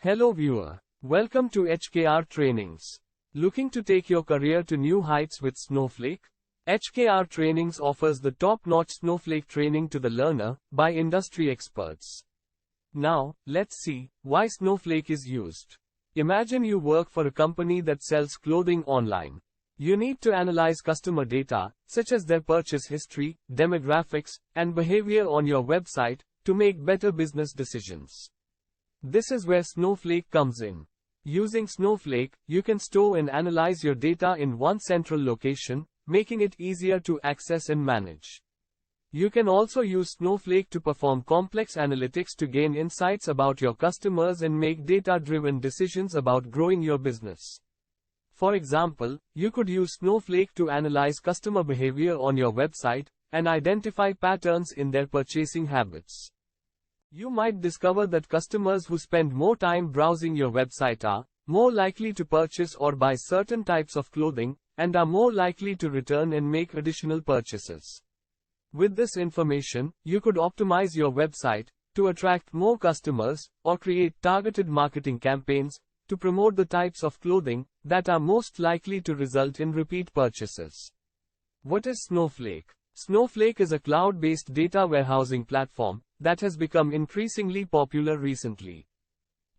Hello viewer. Welcome to HKR Trainings. Looking to take your career to new heights with Snowflake? HKR Trainings offers the top-notch Snowflake training to the learner by industry experts. Now, let's see why Snowflake is used. Imagine you work for a company that sells clothing online. You need to analyze customer data, such as their purchase history, demographics, and behavior on your website, to make better business decisions. This is where Snowflake comes in. Using Snowflake, you can store and analyze your data in one central location, making it easier to access and manage. You can also use Snowflake to perform complex analytics to gain insights about your customers and make data-driven decisions about growing your business. For example, you could use Snowflake to analyze customer behavior on your website and identify patterns in their purchasing habits. You might discover that customers who spend more time browsing your website are more likely to purchase or buy certain types of clothing, and are more likely to return and make additional purchases. With this information, you could optimize your website to attract more customers, or create targeted marketing campaigns to promote the types of clothing that are most likely to result in repeat purchases. What is Snowflake? Snowflake is a cloud-based data warehousing platform that has become increasingly popular recently.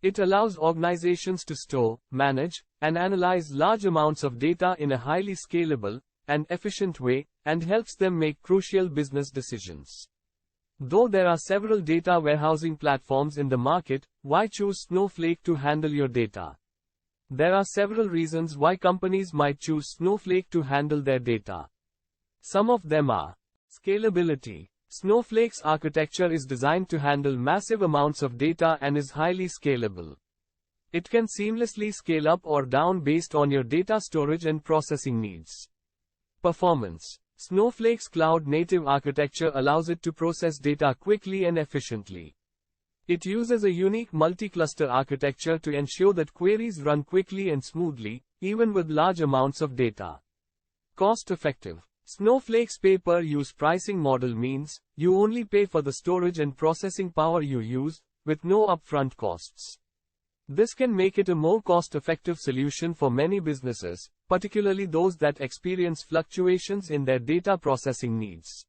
It allows organizations to store, manage, and analyze large amounts of data in a highly scalable and efficient way, and helps them make crucial business decisions. Though there are several data warehousing platforms in the market, why choose Snowflake to handle your data? There are several reasons why companies might choose Snowflake to handle their data. Some of them are: scalability. Snowflake's architecture is designed to handle massive amounts of data and is highly scalable. It can seamlessly scale up or down based on your data storage and processing needs. Performance. Snowflake's cloud-native architecture allows it to process data quickly and efficiently. It uses a unique multi-cluster architecture to ensure that queries run quickly and smoothly, even with large amounts of data. Cost-effective. Snowflake's pay-per-use pricing model means you only pay for the storage and processing power you use, with no upfront costs. This can make it a more cost-effective solution for many businesses, particularly those that experience fluctuations in their data processing needs.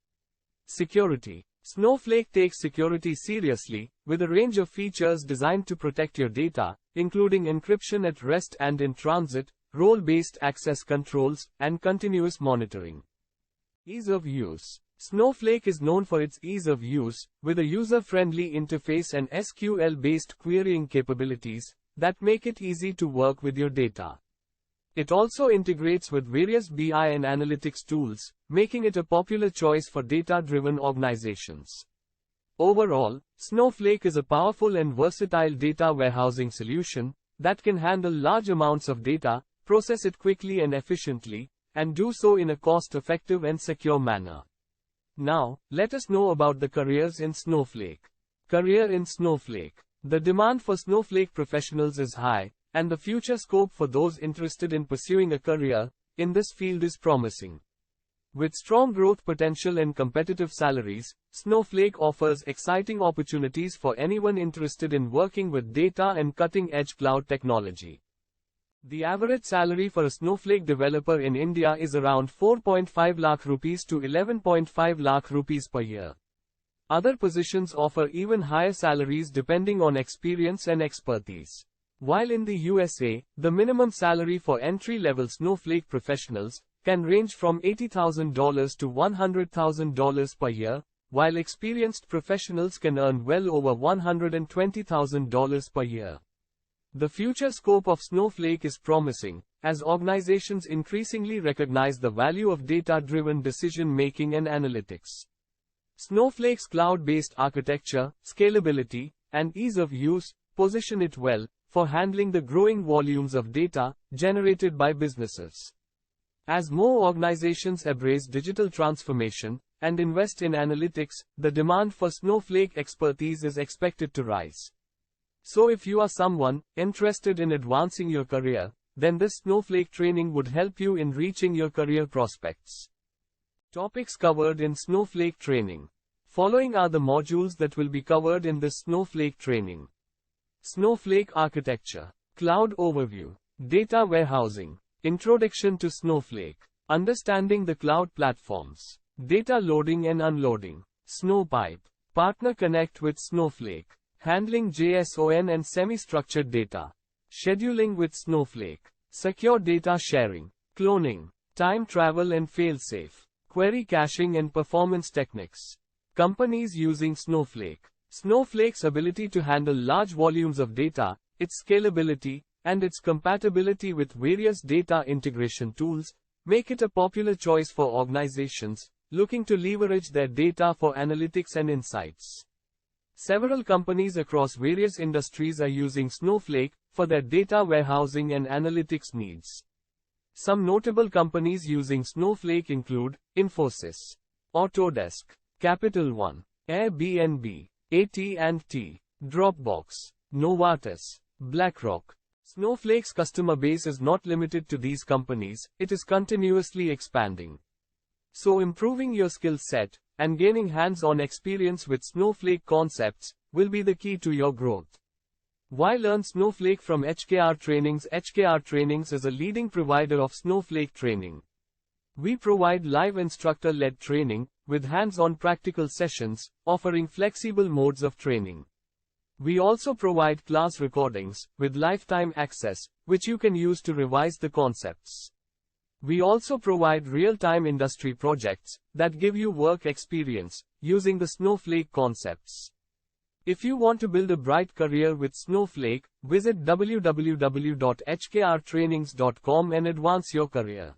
Security. Snowflake takes security seriously, with a range of features designed to protect your data, including encryption at rest and in transit, role-based access controls, and continuous monitoring. Ease of use. Snowflake is known for its ease of use, with a user-friendly interface and SQL-based querying capabilities that make it easy to work with your data. It also integrates with various BI and analytics tools, making it a popular choice for data-driven organizations. Overall, Snowflake is a powerful and versatile data warehousing solution that can handle large amounts of data, process it quickly and efficiently, and do so in a cost-effective and secure manner. Now, let us know about the careers in Snowflake. Career in Snowflake. The demand for Snowflake professionals is high, and the future scope for those interested in pursuing a career in this field is promising. With strong growth potential and competitive salaries, Snowflake offers exciting opportunities for anyone interested in working with data and cutting-edge cloud technology. The average salary for a Snowflake developer in India is around 4.5 lakh rupees to 11.5 lakh rupees per year. Other positions offer even higher salaries depending on experience and expertise. While in the USA, the minimum salary for entry-level Snowflake professionals can range from $80,000 to $100,000 per year, while experienced professionals can earn well over $120,000 per year. The future scope of Snowflake is promising, as organizations increasingly recognize the value of data-driven decision-making and analytics. Snowflake's cloud-based architecture, scalability, and ease of use position it well for handling the growing volumes of data generated by businesses. As more organizations embrace digital transformation and invest in analytics, the demand for Snowflake expertise is expected to rise. So if you are someone interested in advancing your career, then this Snowflake training would help you in reaching your career prospects. Topics covered in Snowflake training. Following are the modules that will be covered in this Snowflake training. Snowflake architecture. Cloud overview. Data warehousing. Introduction to Snowflake. Understanding the cloud platforms. Data loading and unloading. Snowpipe. Partner connect with Snowflake. Handling JSON and semi-structured data. Scheduling with Snowflake. Secure data sharing. Cloning. Time travel and failsafe. Query caching and performance techniques. Companies using Snowflake. Snowflake's ability to handle large volumes of data, its scalability, and its compatibility with various data integration tools, make it a popular choice for organizations looking to leverage their data for analytics and insights. Several companies across various industries are using Snowflake for their data warehousing and analytics needs. Some notable companies using Snowflake include Infosys, Autodesk, Capital One, Airbnb, AT&T, Dropbox, Novartis, BlackRock. Snowflake's customer base is not limited to these companies, it is continuously expanding. So improving your skill set and gaining hands-on experience with Snowflake concepts will be the key to your growth. Why learn Snowflake from HKR Trainings? HKR Trainings is a leading provider of Snowflake training. We provide live instructor-led training with hands-on practical sessions, offering flexible modes of training. We also provide class recordings with lifetime access, which you can use to revise the concepts. We also provide real-time industry projects that give you work experience using the Snowflake concepts. If you want to build a bright career with Snowflake, visit www.hkrtrainings.com and advance your career.